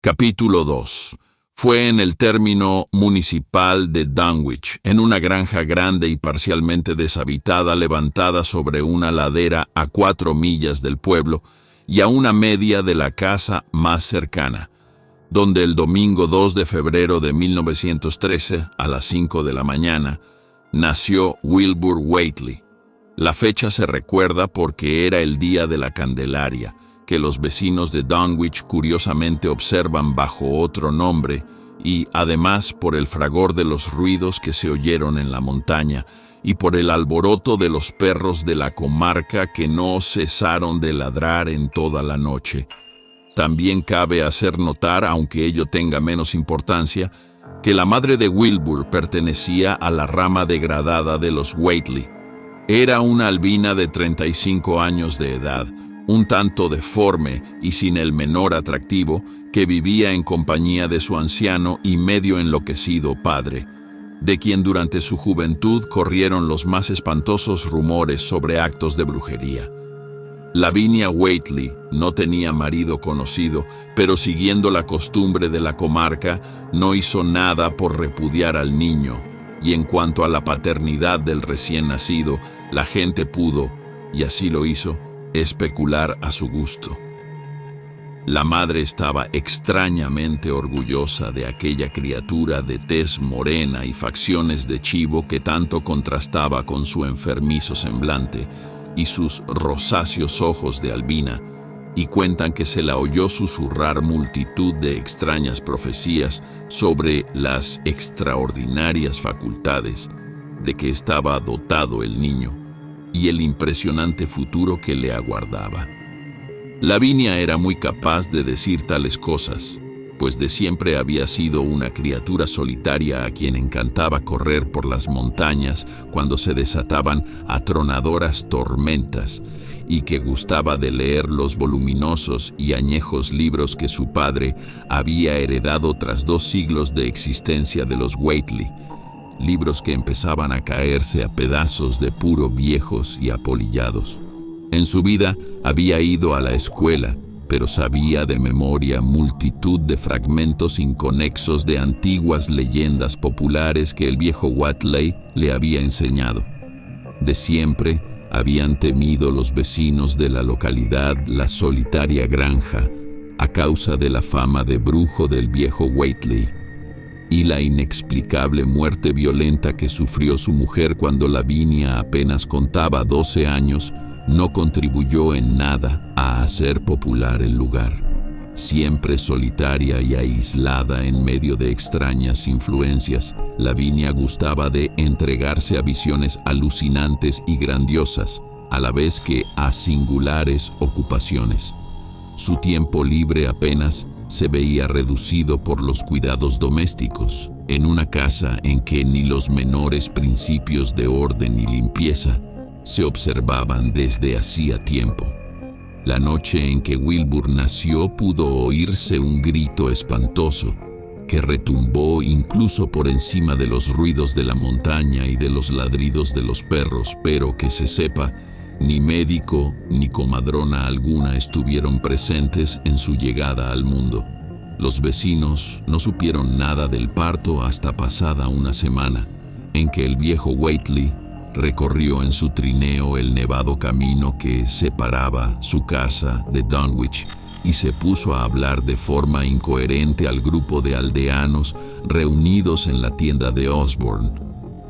Capítulo 2. Fue en el término municipal de Dunwich, en una granja grande y parcialmente deshabitada levantada sobre una ladera a 4 millas del pueblo y a una media de la casa más cercana, donde el domingo 2 de febrero de 1913, a las 5 de la mañana, nació Wilbur Whately. La fecha se recuerda porque era el día de la Candelaria, que los vecinos de Dunwich curiosamente observan bajo otro nombre, y además por el fragor de los ruidos que se oyeron en la montaña y por el alboroto de los perros de la comarca que no cesaron de ladrar en toda la noche. También cabe hacer notar, aunque ello tenga menos importancia, que la madre de Wilbur pertenecía a la rama degradada de los Whately. Era una albina de 35 años de edad, un tanto deforme y sin el menor atractivo, que vivía en compañía de su anciano y medio enloquecido padre, de quien durante su juventud corrieron los más espantosos rumores sobre actos de brujería. Lavinia Whately no tenía marido conocido, pero siguiendo la costumbre de la comarca, no hizo nada por repudiar al niño, y en cuanto a la paternidad del recién nacido, la gente pudo, y así lo hizo, especular a su gusto. La madre estaba extrañamente orgullosa de aquella criatura de tez morena y facciones de chivo que tanto contrastaba con su enfermizo semblante y sus rosáceos ojos de albina, y cuentan que se la oyó susurrar multitud de extrañas profecías sobre las extraordinarias facultades de que estaba dotado el niño y el impresionante futuro que le aguardaba. Lavinia era muy capaz de decir tales cosas, pues de siempre había sido una criatura solitaria a quien encantaba correr por las montañas cuando se desataban atronadoras tormentas, y que gustaba de leer los voluminosos y añejos libros que su padre había heredado tras 2 siglos de existencia de los Whately, libros que empezaban a caerse a pedazos de puro viejos y apolillados. En su vida había ido a la escuela, pero sabía de memoria multitud de fragmentos inconexos de antiguas leyendas populares que el viejo Whately le había enseñado. De siempre habían temido los vecinos de la localidad la solitaria granja, a causa de la fama de brujo del viejo Whately, y la inexplicable muerte violenta que sufrió su mujer cuando Lavinia apenas contaba 12 años, no contribuyó en nada a hacer popular el lugar. Siempre solitaria y aislada en medio de extrañas influencias, Lavinia gustaba de entregarse a visiones alucinantes y grandiosas, a la vez que a singulares ocupaciones. Su tiempo libre apenas se veía reducido por los cuidados domésticos, en una casa en que ni los menores principios de orden y limpieza se observaban desde hacía tiempo. La noche en que Wilbur nació pudo oírse un grito espantoso que retumbó incluso por encima de los ruidos de la montaña y de los ladridos de los perros, pero que se sepa, ni médico ni comadrona alguna estuvieron presentes en su llegada al mundo. Los vecinos no supieron nada del parto hasta pasada una semana, en que el viejo Whately recorrió en su trineo el nevado camino que separaba su casa de Dunwich y se puso a hablar de forma incoherente al grupo de aldeanos reunidos en la tienda de Osborne.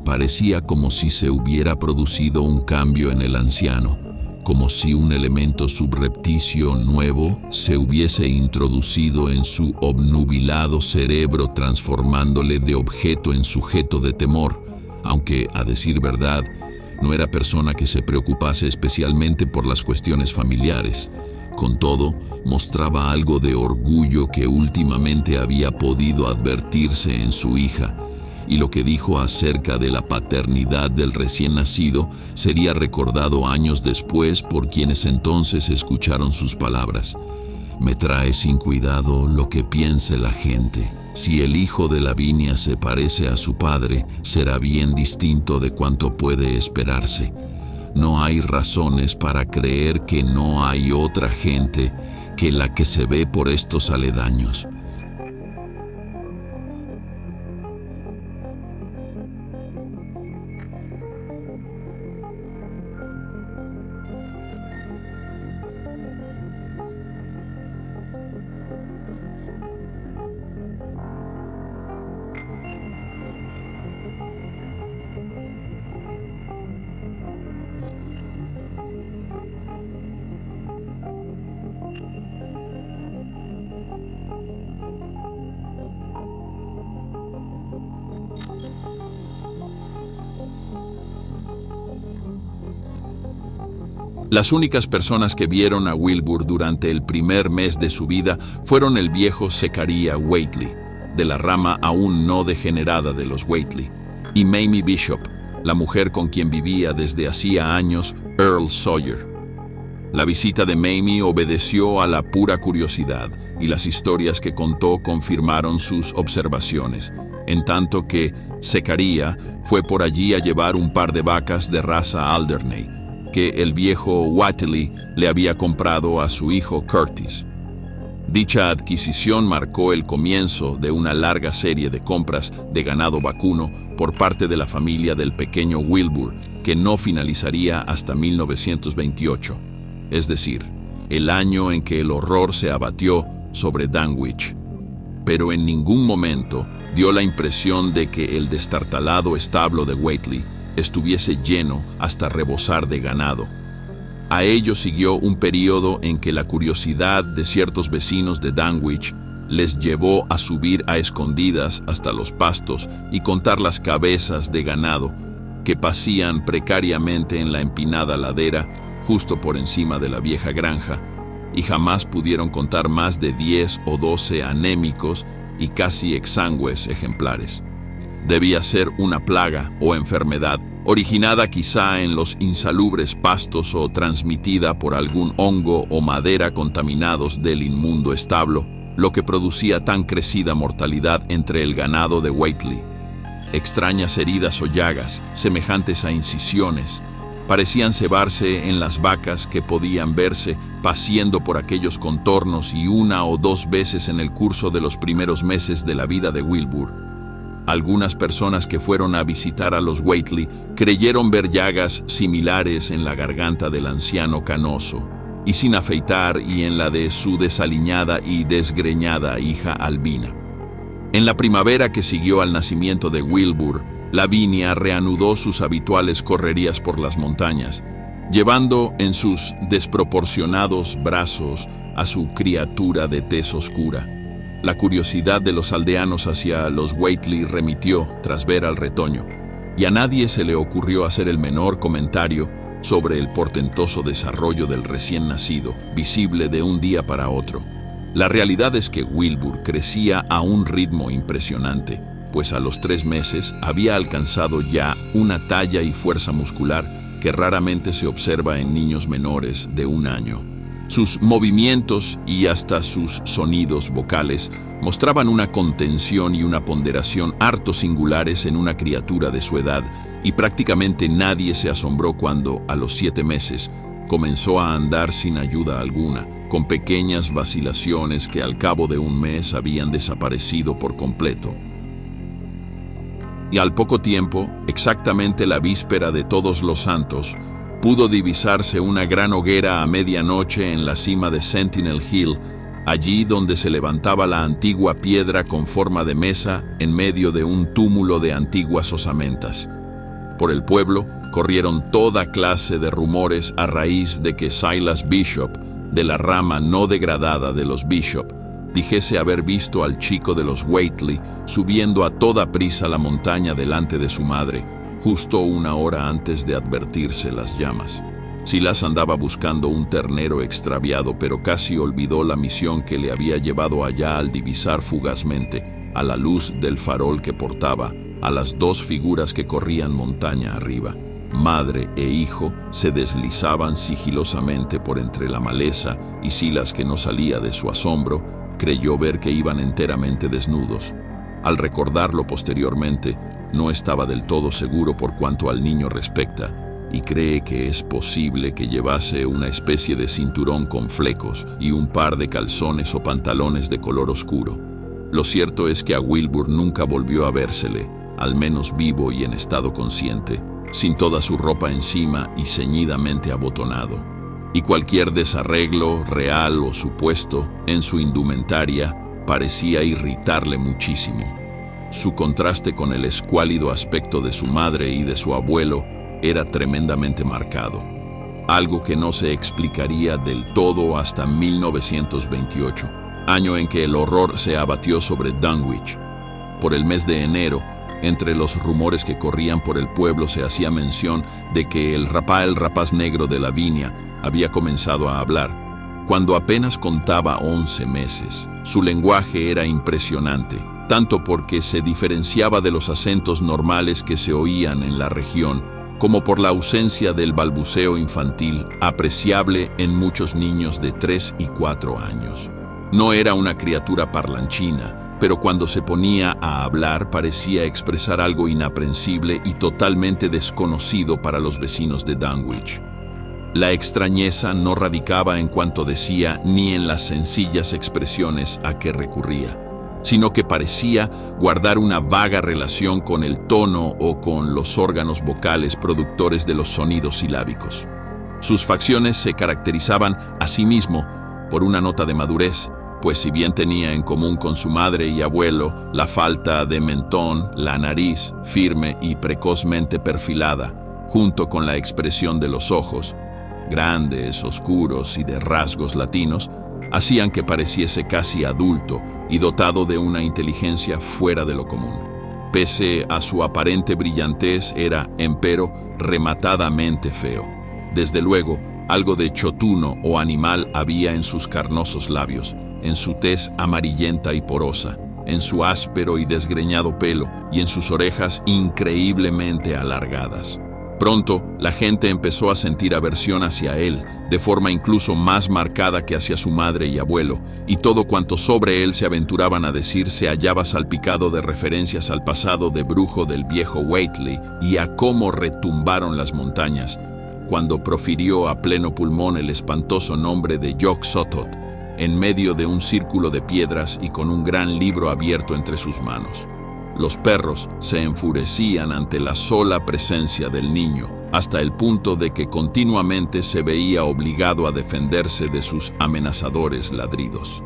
Parecía como si se hubiera producido un cambio en el anciano, como si un elemento subrepticio nuevo se hubiese introducido en su obnubilado cerebro, transformándole de objeto en sujeto de temor, aunque, a decir verdad, no era persona que se preocupase especialmente por las cuestiones familiares. Con todo, mostraba algo de orgullo que últimamente había podido advertirse en su hija, y lo que dijo acerca de la paternidad del recién nacido sería recordado años después por quienes entonces escucharon sus palabras. Me trae sin cuidado lo que piense la gente. Si el hijo de Lavinia se parece a su padre, será bien distinto de cuanto puede esperarse. No hay razones para creer que no hay otra gente que la que se ve por estos aledaños. Las únicas personas que vieron a Wilbur durante el primer mes de su vida fueron el viejo Zechariah Whately, de la rama aún no degenerada de los Whately, y Mamie Bishop, la mujer con quien vivía desde hacía años Earl Sawyer. La visita de Mamie obedeció a la pura curiosidad, y las historias que contó confirmaron sus observaciones, en tanto que Zechariah fue por allí a llevar un par de vacas de raza Alderney, que el viejo Whately le había comprado a su hijo Curtis. Dicha adquisición marcó el comienzo de una larga serie de compras de ganado vacuno por parte de la familia del pequeño Wilbur, que no finalizaría hasta 1928, es decir, el año en que el horror se abatió sobre Danwich. Pero en ningún momento dio la impresión de que el destartalado establo de Whately estuviese lleno hasta rebosar de ganado. A ello siguió un período en que la curiosidad de ciertos vecinos de Danwich les llevó a subir a escondidas hasta los pastos y contar las cabezas de ganado que pasían precariamente en la empinada ladera justo por encima de la vieja granja, y jamás pudieron contar más de 10 o 12 anémicos y casi exangües ejemplares. Debía ser una plaga o enfermedad, originada quizá en los insalubres pastos o transmitida por algún hongo o madera contaminados del inmundo establo, lo que producía tan crecida mortalidad entre el ganado de Whately. Extrañas heridas o llagas, semejantes a incisiones, parecían cebarse en las vacas que podían verse paciendo por aquellos contornos, y una o dos veces en el curso de los primeros meses de la vida de Wilbur. Algunas personas que fueron a visitar a los Whately creyeron ver llagas similares en la garganta del anciano canoso y sin afeitar, y en la de su desaliñada y desgreñada hija Albina. En la primavera que siguió al nacimiento de Wilbur, Lavinia reanudó sus habituales correrías por las montañas, llevando en sus desproporcionados brazos a su criatura de tez oscura. La curiosidad de los aldeanos hacia los Whately remitió tras ver al retoño, y a nadie se le ocurrió hacer el menor comentario sobre el portentoso desarrollo del recién nacido, visible de un día para otro. La realidad es que Wilbur crecía a un ritmo impresionante, pues a los 3 meses había alcanzado ya una talla y fuerza muscular que raramente se observa en niños menores de 1 año. Sus movimientos y hasta sus sonidos vocales mostraban una contención y una ponderación harto singulares en una criatura de su edad, y prácticamente nadie se asombró cuando, a los 7 meses, comenzó a andar sin ayuda alguna, con pequeñas vacilaciones que al cabo de 1 mes habían desaparecido por completo. Y al poco tiempo, exactamente la víspera de Todos los Santos, pudo divisarse una gran hoguera a medianoche en la cima de Sentinel Hill, allí donde se levantaba la antigua piedra con forma de mesa en medio de un túmulo de antiguas osamentas. Por el pueblo corrieron toda clase de rumores a raíz de que Silas Bishop, de la rama no degradada de los Bishop, dijese haber visto al chico de los Whately subiendo a toda prisa la montaña delante de su madre, justo 1 hora antes de advertirse las llamas. Silas andaba buscando un ternero extraviado, pero casi olvidó la misión que le había llevado allá al divisar fugazmente, a la luz del farol que portaba, a las 2 figuras que corrían montaña arriba. Madre e hijo se deslizaban sigilosamente por entre la maleza, y Silas, que no salía de su asombro, creyó ver que iban enteramente desnudos. Al recordarlo posteriormente, no estaba del todo seguro por cuanto al niño respecta, y cree que es posible que llevase una especie de cinturón con flecos y un par de calzones o pantalones de color oscuro. Lo cierto es que a Wilbur nunca volvió a vérsele, al menos vivo y en estado consciente, sin toda su ropa encima y ceñidamente abotonado. Y cualquier desarreglo, real o supuesto, en su indumentaria parecía irritarle muchísimo. Su contraste con el escuálido aspecto de su madre y de su abuelo era tremendamente marcado, algo que no se explicaría del todo hasta 1928, año en que el horror se abatió sobre Dunwich. Por el mes de enero, Entre los rumores que corrían por el pueblo se hacía mención de que el rapaz negro de Lavinia, había comenzado a hablar. Cuando apenas contaba 11 meses, su lenguaje era impresionante, tanto porque se diferenciaba de los acentos normales que se oían en la región, como por la ausencia del balbuceo infantil apreciable en muchos niños de 3 y 4 años. No era una criatura parlanchina, pero cuando se ponía a hablar parecía expresar algo inaprensible y totalmente desconocido para los vecinos de Dunwich. La extrañeza no radicaba en cuanto decía ni en las sencillas expresiones a que recurría, sino que parecía guardar una vaga relación con el tono o con los órganos vocales productores de los sonidos silábicos. Sus facciones se caracterizaban asimismo por una nota de madurez, pues si bien tenía en común con su madre y abuelo la falta de mentón, la nariz firme y precozmente perfilada, junto con la expresión de los ojos, grandes, oscuros y de rasgos latinos, hacían que pareciese casi adulto y dotado de una inteligencia fuera de lo común. Pese a su aparente brillantez, era, empero, rematadamente feo. Desde luego, algo de chotuno o animal había en sus carnosos labios, en su tez amarillenta y porosa, en su áspero y desgreñado pelo y en sus orejas increíblemente alargadas. Pronto, la gente empezó a sentir aversión hacia él, de forma incluso más marcada que hacia su madre y abuelo, y todo cuanto sobre él se aventuraban a decir se hallaba salpicado de referencias al pasado de brujo del viejo Whately y a cómo retumbaron las montañas, cuando profirió a pleno pulmón el espantoso nombre de Jock Sotot, en medio de un círculo de piedras y con un gran libro abierto entre sus manos. Los perros se enfurecían ante la sola presencia del niño, hasta el punto de que continuamente se veía obligado a defenderse de sus amenazadores ladridos.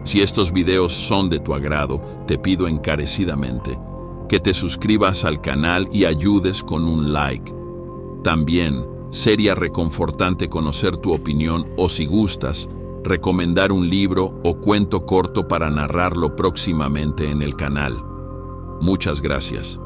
Si estos videos son de tu agrado, te pido encarecidamente que te suscribas al canal y ayudes con un like. También sería reconfortante conocer tu opinión o, si gustas, recomendar un libro o cuento corto para narrarlo próximamente en el canal. Muchas gracias.